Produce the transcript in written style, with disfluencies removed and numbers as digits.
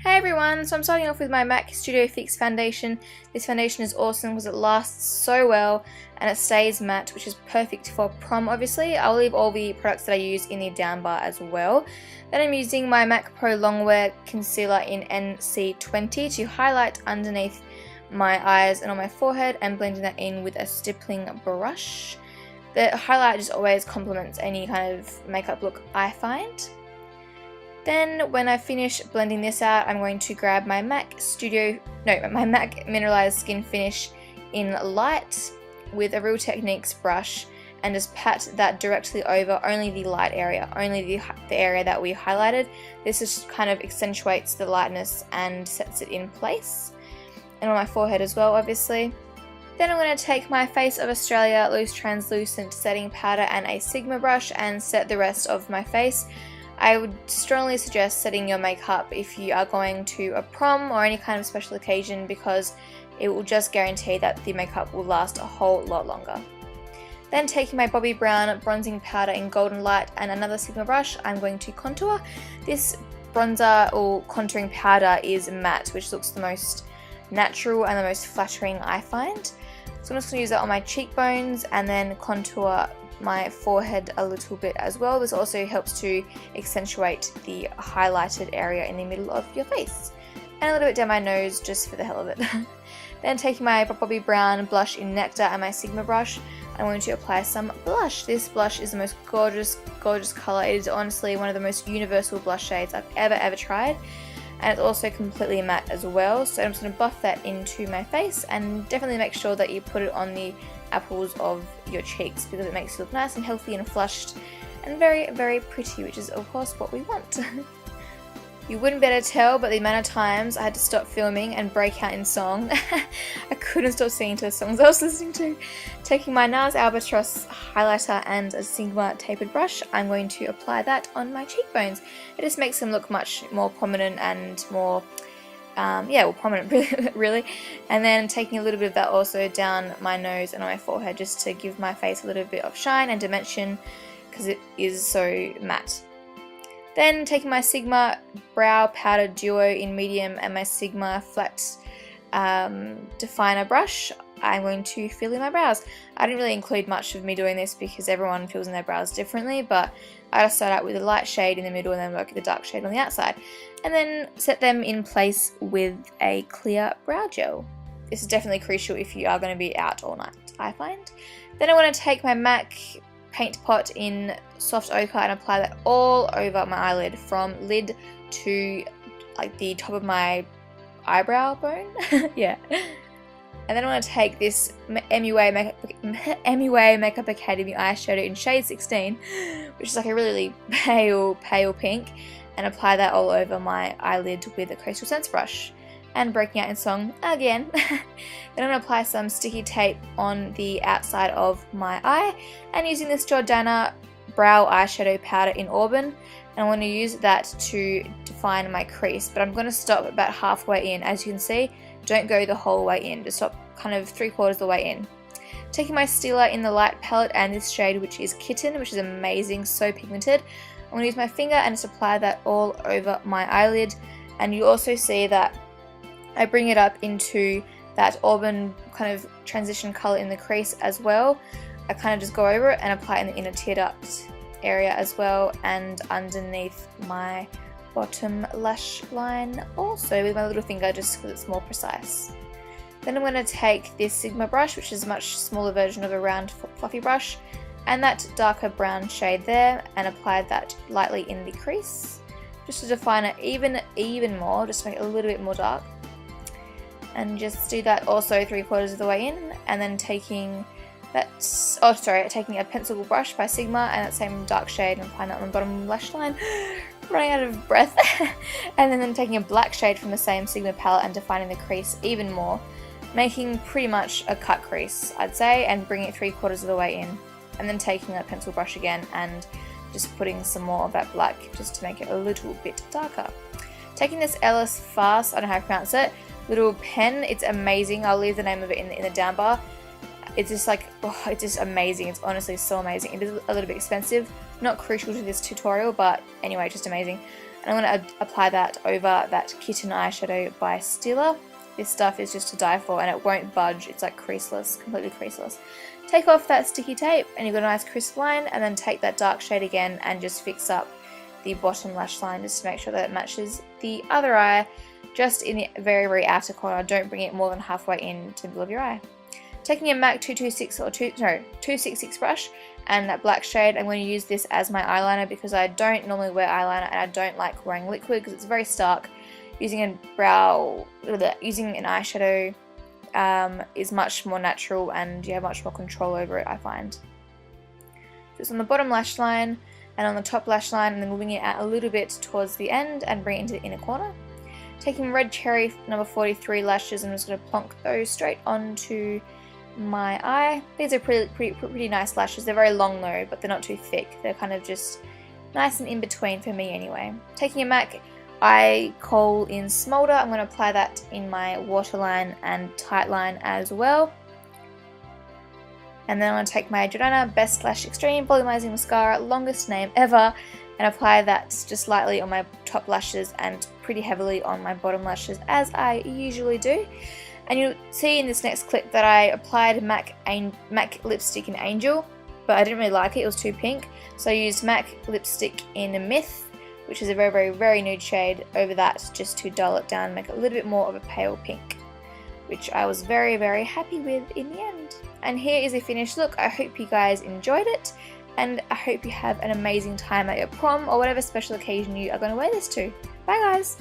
Hey everyone, so I'm starting off with my MAC Studio Fix foundation. This foundation is awesome because it lasts so well and it stays matte, which is perfect for prom obviously. I'll leave all the products that I use in the down bar as well. Then I'm using my MAC Pro Longwear Concealer in NC20 to highlight underneath my eyes and on my forehead and blending that in with a stippling brush. The highlight just always complements any kind of makeup look I find. Then when I finish blending this out, I'm going to grab my MAC Mineralized Skin Finish in Light with a Real Techniques brush and just pat that directly over only the light area, only the area that we highlighted. This just kind of accentuates the lightness and sets it in place. And on my forehead as well, obviously. Then I'm going to take my Face of Australia Loose Translucent Setting Powder and a Sigma brush and set the rest of my face. I would strongly suggest setting your makeup if you are going to a prom or any kind of special occasion because it will just guarantee that the makeup will last a whole lot longer. Then taking my Bobbi Brown bronzing powder in Golden Light and another Sigma brush, I'm going to contour. This bronzer or contouring powder is matte, which looks the most natural and the most flattering I find. So I'm just going to use that on my cheekbones and then contour my forehead a little bit as well. This also helps to accentuate the highlighted area in the middle of your face. And a little bit down my nose just for the hell of it. Then taking my Bobbi Brown blush in Nectar and my Sigma brush, I'm going to apply some blush. This blush is the most gorgeous colour. It is honestly one of the most universal blush shades I've ever tried. And it's also completely matte as well. So I'm just going to buff that into my face and definitely make sure that you put it on the apples of your cheeks because it makes you look nice and healthy and flushed and very pretty, which is of course what we want. You wouldn't better tell, but the amount of times I had to stop filming and break out in song. I couldn't stop singing to the songs I was listening to. Taking my NARS Albatross highlighter and a Sigma tapered brush, I'm going to apply that on my cheekbones. It just makes them look much more prominent and more prominent really. And then taking a little bit of that also down my nose and on my forehead just to give my face a little bit of shine and dimension because it is so matte. Then taking my Sigma Brow Powder Duo in medium and my Sigma Flat Definer brush, I'm going to fill in my brows. I didn't really include much of me doing this because everyone fills in their brows differently, but I just start out with a light shade in the middle and then work with the dark shade on the outside. And then set them in place with a clear brow gel. This is definitely crucial if you are going to be out all night, I find. Then I want to take my MAC Paint Pot in Soft Ochre and apply that all over my eyelid from lid to like the top of my eyebrow bone. Yeah. And then I want to take this MUA Makeup Academy eyeshadow in shade 16, which is like a really pale pink, and apply that all over my eyelid with a Coastal Scents brush. And breaking out in song again. Then I'm going to apply some sticky tape on the outside of my eye and using this Jordana brow eyeshadow powder in Auburn, and I want to use that to define my crease, but I'm going to stop about halfway in. As you can see, don't go the whole way in, just stop kind of 3/4 of the way in. Taking my Stila in the Light palette and this shade which is Kitten, which is amazing, so pigmented, I'm going to use my finger and just apply that all over my eyelid, and you also see that I bring it up into that auburn kind of transition colour in the crease as well. I kind of just go over it and apply it in the inner tear duct area as well and underneath my bottom lash line also with my little finger just because it's more precise. Then I'm going to take this Sigma brush, which is a much smaller version of a round fluffy brush, and that darker brown shade there, and apply that lightly in the crease just to define it even more, just to make it a little bit more dark. And just do that also 3/4 of the way in, and then taking a pencil brush by Sigma and that same dark shade and applying that on the bottom lash line. Running out of breath. And then taking a black shade from the same Sigma palette and defining the crease even more, making pretty much a cut crease, I'd say, and bringing it 3/4 of the way in. And then taking that pencil brush again and just putting some more of that black just to make it a little bit darker. Taking this Ellis Fast, I don't know how to pronounce it, little pen, it's amazing. I'll leave the name of it in the down bar. It's just like, it's just amazing. It's honestly so amazing. It is a little bit expensive, not crucial to this tutorial, but anyway, just amazing. And I'm going to apply that over that Kitten eyeshadow by Stila. This stuff is just to die for, and it won't budge. It's like creaseless, completely creaseless. Take off that sticky tape and you've got a nice crisp line, and then take that dark shade again and just fix up the bottom lash line just to make sure that it matches the other eye, just in the very, very outer corner. Don't bring it more than halfway into the middle of your eye. Taking a MAC 266 brush and that black shade, I'm going to use this as my eyeliner because I don't normally wear eyeliner and I don't like wearing liquid because it's very stark. Using an eyeshadow is much more natural and you have much more control over it, I find. Just on the bottom lash line and on the top lash line, and then moving it out a little bit towards the end and bring it into the inner corner. Taking Red Cherry number 43 lashes, I'm just going to plonk those straight onto my eye. These are pretty nice lashes. They're very long though, but they're not too thick. They're kind of just nice and in between for me anyway. Taking a MAC Eye Kohl in Smolder, I'm going to apply that in my waterline and tight line as well. And then I'm going to take my Jordana Best Lash Extreme Volumizing Mascara, longest name ever, and apply that just lightly on my top lashes and pretty heavily on my bottom lashes, as I usually do. And you'll see in this next clip that I applied MAC lipstick in Angel, but I didn't really like it, it was too pink. So I used MAC lipstick in Myth, which is a very, very, very nude shade, over that just to dull it down, make it a little bit more of a pale pink, which I was very, very happy with in the end. And here is a finished look. I hope you guys enjoyed it, and I hope you have an amazing time at your prom or whatever special occasion you are going to wear this to. Bye guys!